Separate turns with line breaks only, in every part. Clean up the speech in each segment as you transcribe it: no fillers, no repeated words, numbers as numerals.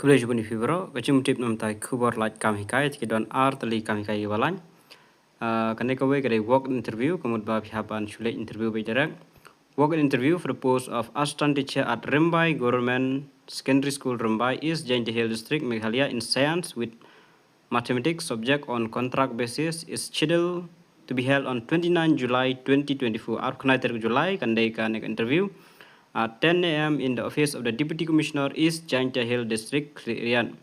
Kuble jubuni fibro, kacim tip nam tai kubor like kami kai, tiki don tali kami kai walan. Kane kawe kade work interview, kamud ba pihapan shule interview by direct. Work interview for the post of assistant teacher at Rembai Government Secondary School Rembai East Jainti Hill District, Meghalaya in science with mathematics subject on contract basis is scheduled to be held on 29 July 2024. Arkanai July kandai ka interview at 10 a.m. in the office of the Deputy Commissioner East Jaintia Hill District, Rian.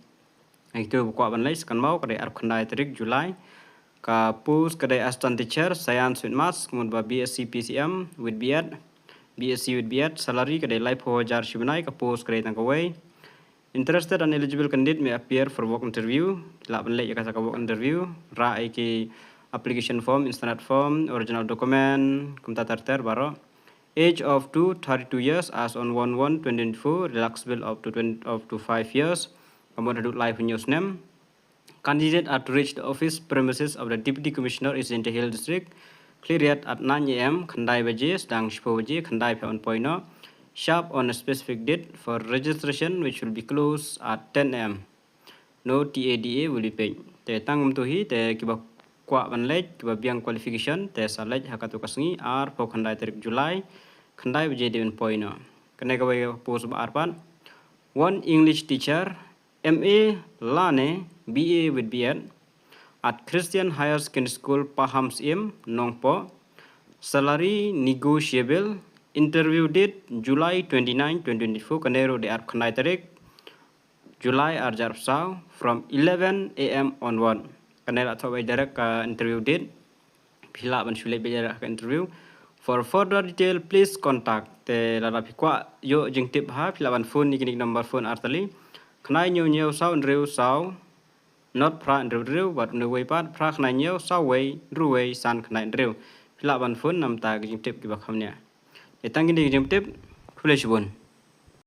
Itu buku apa lagi? Sekarang mau kadai Arkanai July. Ka post kadai assistant teacher science with maths, kemudian BSc PCM with BEd, BSc with BEd, salary kadai life hojar shibnai ka post kadai tangkawai. Interested and eligible candidate may appear for work interview. Lapan lagi kata work interview. Rai ki application form, instant form, original document, kumta terter baro. Age of 32 years as on 1/1/2024, relaxable up to 5 years. Kemudian adult life news name. Candidate are to reach the office premises of the Deputy Commissioner is in the Hill District. Clear at 9 a.m. Kandai baje, sedang 10 baje, Kandai Piawan Poino. Sharp on a specific date for registration, which will be closed at 10 a.m. No TADA will be paid. Te tangum tuhi te kiba kwa banlej kiba biang qualification te salej hakatu kasngi ar po Kandai July. Kandai baje dewan poino. Kene kawai post ba arpan. One English teacher, MA Lane, BA with BEd at Christian Higher Secondary School Pahams Im Nongpo. Salary negotiable. Interview date July 29, 2024. Kanero de Arkanai July Arjar Sao from 11 a.m. onward. Kanera atau direct interview date. Pila ban shule direct interview. For further detail, please contact te lada pikwa yo jeng tip ha pila ban phone ni kini number phone artali. Kanai nyo sao nreu sao not pra nreu but nreu pat pra kanai nyo sao wei ruwei san kanai nreu. Pila ban phone nam ta jeng tip kibak hamnya. Etang kini jeng tip kule shibun.